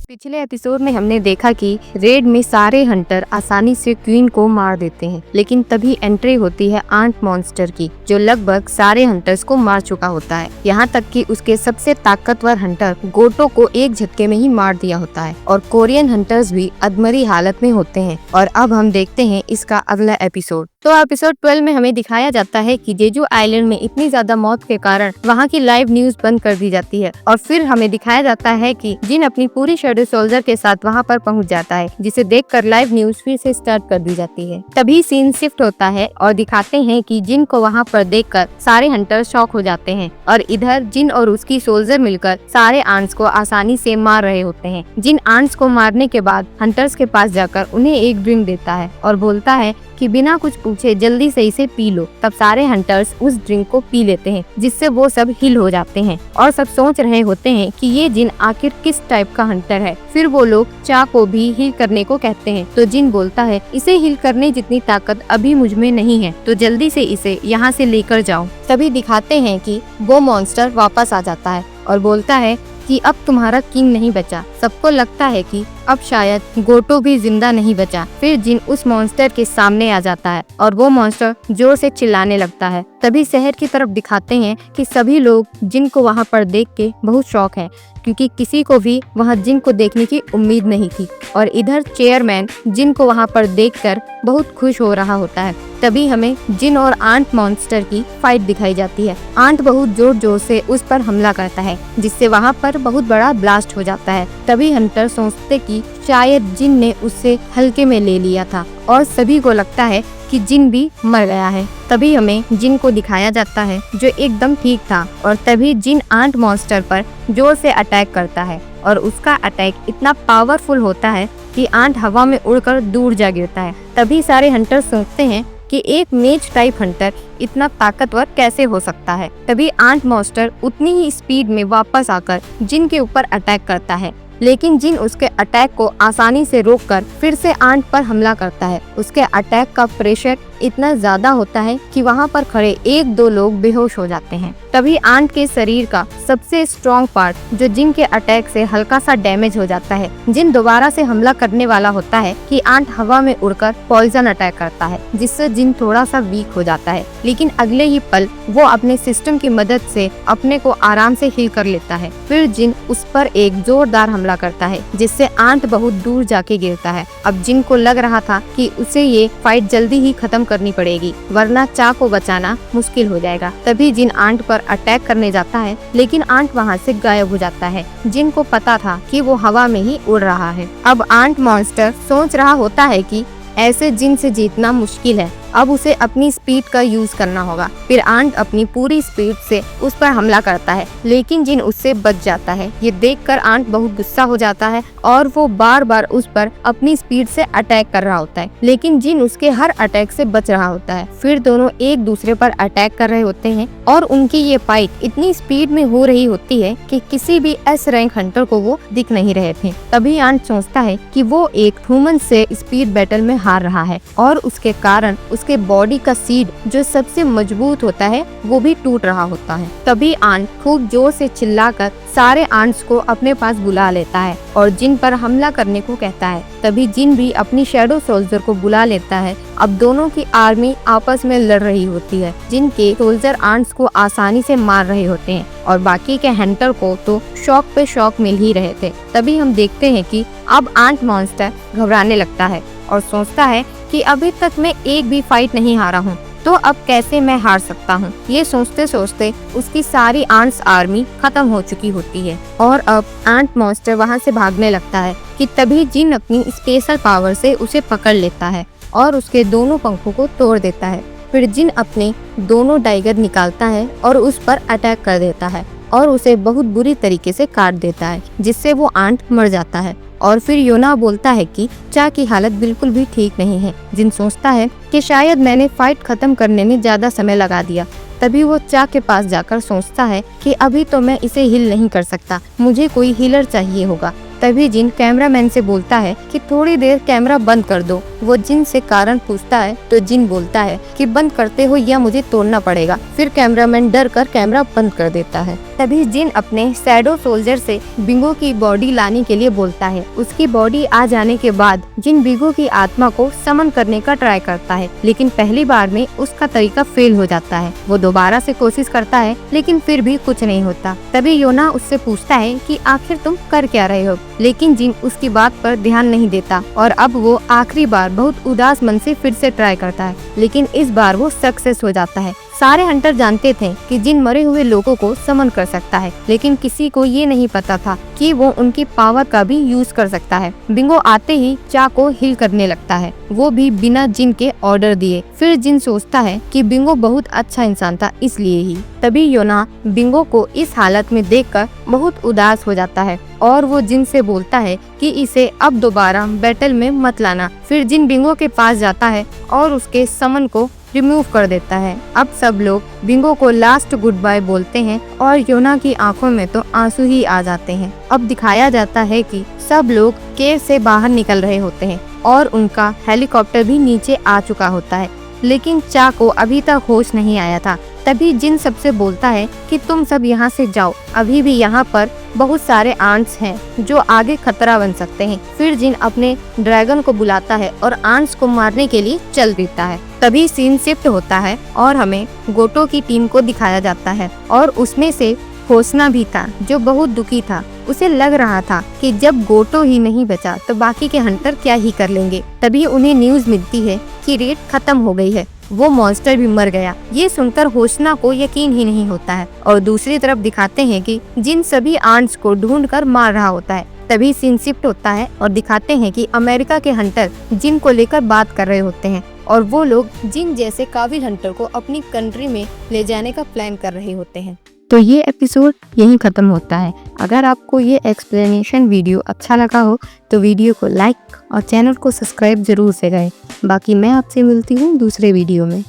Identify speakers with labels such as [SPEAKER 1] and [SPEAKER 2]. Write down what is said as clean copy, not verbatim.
[SPEAKER 1] पिछले एपिसोड में हमने देखा कि रेड में सारे हंटर आसानी से क्वीन को मार देते हैं, लेकिन तभी एंट्री होती है आंट मॉन्स्टर की, जो लगभग सारे हंटर्स को मार चुका होता है। यहाँ तक कि उसके सबसे ताकतवर हंटर गोटो को एक झटके में ही मार दिया होता है और कोरियन हंटर्स भी अधमरी हालत में होते हैं। और अब हम देखते हैं इसका अगला एपिसोड। तो एपिसोड 12 में हमें दिखाया जाता है कि जेजू आइलैंड में इतनी ज्यादा मौत के कारण वहाँ की लाइव न्यूज बंद कर दी जाती है और फिर हमें दिखाया जाता है कि जिन अपनी पूरी शैडो सोल्जर के साथ वहाँ पर पहुँच जाता है, जिसे देखकर लाइव न्यूज फिर से स्टार्ट कर दी जाती है। तभी सीन शिफ्ट होता है और दिखाते हैं कि जिन को वहाँ पर देखकर सारे हंटर शॉक हो जाते हैं और इधर जिन और उसकी सोल्जर मिलकर सारे आंट्स को आसानी से मार रहे होते हैं। जिन आंट्स को मारने के बाद हंटर्स के पास जाकर उन्हें एक ड्रिंक देता है और बोलता है कि बिना कुछ पूछे जल्दी से इसे पी लो। तब सारे हंटर्स उस ड्रिंक को पी लेते हैं, जिससे वो सब हिल हो जाते हैं और सब सोच रहे होते हैं कि ये जिन आखिर किस टाइप का हंटर है। फिर वो लोग चा को भी हिल करने को कहते हैं, तो जिन बोलता है इसे हिल करने जितनी ताकत अभी मुझ में नहीं है, तो जल्दी से इसे यहाँ से लेकर जाओ। तभी दिखाते हैं कि वो मॉन्स्टर वापस आ जाता है और बोलता है कि अब तुम्हारा किंग नहीं बचा। सबको लगता है कि अब शायद गोटो भी जिंदा नहीं बचा। फिर जिन उस मॉन्स्टर के सामने आ जाता है और वो मॉन्स्टर जोर से चिल्लाने लगता है। तभी शहर की तरफ दिखाते हैं कि सभी लोग जिन को वहाँ पर देख के बहुत शॉक है, क्योंकि किसी को भी वहाँ जिन को देखने की उम्मीद नहीं थी। और इधर चेयरमैन जिन को वहाँ पर देखकर बहुत खुश हो रहा होता है। तभी हमें जिन और आंट मॉन्स्टर की फाइट दिखाई जाती है। आंट बहुत जोर जोर से उस पर हमला करता है, जिससे वहाँ पर बहुत बड़ा ब्लास्ट हो जाता है। तभी हंटर सोचते कि शायद जिन ने उससे हल्के में ले लिया था और सभी को लगता है कि जिन भी मर गया है। तभी हमें जिन को दिखाया जाता है जो एकदम ठीक था और तभी जिन आंट मॉन्स्टर पर जोर से अटैक करता है और उसका अटैक इतना पावरफुल होता है कि आंट हवा में उड़कर दूर जा गिरता है। तभी सारे हंटर सोचते हैं कि एक मेज टाइप हंटर इतना ताकतवर कैसे हो सकता है। तभी आंट मॉन्स्टर उतनी ही स्पीड में वापस आकर जिन के ऊपर अटैक करता है, लेकिन जिन उसके अटैक को आसानी से रोककर फिर से आंट पर हमला करता है। उसके अटैक का प्रेशर इतना ज्यादा होता है कि वहाँ पर खड़े एक दो लोग बेहोश हो जाते हैं। तभी आंट के शरीर का सबसे स्ट्रॉन्ग पार्ट जो जिन के अटैक से हल्का सा डैमेज हो जाता है। जिन दोबारा से हमला करने वाला होता है कि आंट हवा में उड़कर पॉइजन अटैक करता है, जिससे जिन थोड़ा सा वीक हो जाता है, लेकिन अगले ही पल वो अपने सिस्टम की मदद से अपने को आराम से हील कर लेता है। फिर जिन उस पर एक जोरदार हमला करता है, जिससे आंट बहुत दूर जाके गिरता है। अब जिन को लग रहा था कि उसे ये फाइट जल्दी ही खत्म करनी पड़ेगी, वरना चा को बचाना मुश्किल हो जाएगा। तभी जिन आंट पर अटैक करने जाता है, लेकिन आंट वहाँ से गायब हो जाता है। जिन को पता था कि वो हवा में ही उड़ रहा है। अब आंट मॉन्स्टर सोच रहा होता है कि ऐसे जिन से जीतना मुश्किल है, अब उसे अपनी स्पीड का यूज करना होगा। फिर आंट अपनी पूरी स्पीड से उस पर हमला करता है, लेकिन जिन उससे बच जाता है। ये देखकर आंट बहुत गुस्सा हो जाता है और वो बार बार उस पर अपनी स्पीड से अटैक कर रहा होता है, लेकिन जिन उसके हर अटैक से बच रहा होता है। फिर दोनों एक दूसरे पर अटैक कर रहे होते हैं और उनकी ये फाइट इतनी स्पीड में हो रही होती है कि किसी भी एस रैंक हंटर को वो दिख नहीं रहे थे। तभी आंट सोचता है कि वो एक ह्यूमन से स्पीड बैटल में हार रहा है और उसके कारण उसके बॉडी का सीड जो सबसे मजबूत होता है वो भी टूट रहा होता है। तभी आंट खूब जोर से चिल्लाकर सारे आंट्स को अपने पास बुला लेता है और जिन पर हमला करने को कहता है। तभी जिन भी अपनी शैडो सोल्जर को बुला लेता है। अब दोनों की आर्मी आपस में लड़ रही होती है। जिन के सोल्जर आंट्स को आसानी से मार रहे होते हैं और बाकी के हंटर को तो शॉक पे शॉक मिल ही रहे थे। तभी हम देखते हैं कि अब आंट मॉन्स्टर घबराने लगता है और सोचता है कि अभी तक मैं एक भी फाइट नहीं हारा हूँ, तो अब कैसे मैं हार सकता हूँ। ये सोचते सोचते उसकी सारी आंट्स आर्मी खत्म हो चुकी होती है और अब आंट मॉन्स्टर वहाँ से भागने लगता है कि तभी जिन अपनी स्पेशल पावर से उसे पकड़ लेता है और उसके दोनों पंखों को तोड़ देता है। फिर जिन अपने दोनों डाइगर निकालता है और उस पर अटैक कर देता है और उसे बहुत बुरी तरीके से काट देता है, जिससे वो आंट मर जाता है। और फिर योना बोलता है कि चा की हालत बिल्कुल भी ठीक नहीं है। जिन सोचता है कि शायद मैंने फाइट खत्म करने में ज्यादा समय लगा दिया। तभी वो चा के पास जाकर सोचता है कि अभी तो मैं इसे हील नहीं कर सकता, मुझे कोई हीलर चाहिए होगा। तभी जिन कैमरामैन से बोलता है कि थोड़ी देर कैमरा बंद कर दो। वो जिन से कारण पूछता है तो जिन बोलता है कि बंद करते हो या मुझे तोड़ना पड़ेगा। फिर कैमरामैन डर कर कैमरा बंद कर देता है। तभी जिन अपने शैडो सोल्जर से बिंगो की बॉडी लाने के लिए बोलता है। उसकी बॉडी आ जाने के बाद जिन बिंगो की आत्मा को समन करने का ट्राई करता है, लेकिन पहली बार में उसका तरीका फेल हो जाता है। वो दोबारा से कोशिश करता है लेकिन फिर भी कुछ नहीं होता। तभी योना उससे पूछता है कि आखिर तुम कर क्या रहे हो, लेकिन जिन उसकी बात पर ध्यान नहीं देता और अब वो आखिरी बार बहुत उदास मन से फिर से ट्राई करता है, लेकिन इस बार वो सक्सेस हो जाता है। सारे हंटर जानते थे कि जिन मरे हुए लोगों को समन कर सकता है, लेकिन किसी को ये नहीं पता था कि वो उनकी पावर का भी यूज कर सकता है। बिंगो आते ही चा को हिल करने लगता है, वो भी बिना जिन के ऑर्डर दिए। फिर जिन सोचता है कि बिंगो बहुत अच्छा इंसान था, इसलिए ही। तभी योना बिंगो को इस हालत में देखकर बहुत उदास हो जाता है और वो जिन से बोलता है कि इसे अब दोबारा बैटल में मत लाना। फिर जिन बिंगो के पास जाता है और उसके समन को रिमूव कर देता है। अब सब लोग बिंगो को लास्ट गुड बाय बोलते हैं और योना की आंखों में तो आंसू ही आ जाते हैं। अब दिखाया जाता है कि सब लोग केव से बाहर निकल रहे होते हैं और उनका हेलीकॉप्टर भी नीचे आ चुका होता है, लेकिन चा को अभी तक होश नहीं आया था। तभी जिन सबसे बोलता है कि तुम सब यहाँ से जाओ, अभी भी यहाँ पर बहुत सारे आंट्स हैं जो आगे खतरा बन सकते हैं। फिर जिन अपने ड्रैगन को बुलाता है और आंट्स को मारने के लिए चल देता है। तभी सीन शिफ्ट होता है और हमें गोटो की टीम को दिखाया जाता है और उसमें से होसना भी था जो बहुत दुखी था। उसे लग रहा था कि जब गोटो ही नहीं बचा तो बाकी के हंटर क्या ही कर लेंगे। तभी उन्हें न्यूज मिलती है कि रेड खत्म हो गई है, वो मॉन्स्टर भी मर गया। ये सुनकर होसना को यकीन ही नहीं होता है और दूसरी तरफ दिखाते हैं कि जिन सभी आंट्स को ढूंढ कर मार रहा होता है। तभी सीन शिफ्ट होता है और दिखाते हैं कि अमेरिका के हंटर जिन को लेकर बात कर रहे होते हैं और वो लोग जिन जैसे काबिल हंटर को अपनी कंट्री में ले जाने का प्लान कर रहे होते हैं। तो ये एपिसोड यहीं खत्म होता है। अगर आपको ये एक्सप्लेनेशन वीडियो अच्छा लगा हो तो वीडियो को लाइक और चैनल को सब्सक्राइब जरूर से करें। बाकी मैं आपसे मिलती हूँ दूसरे वीडियो में।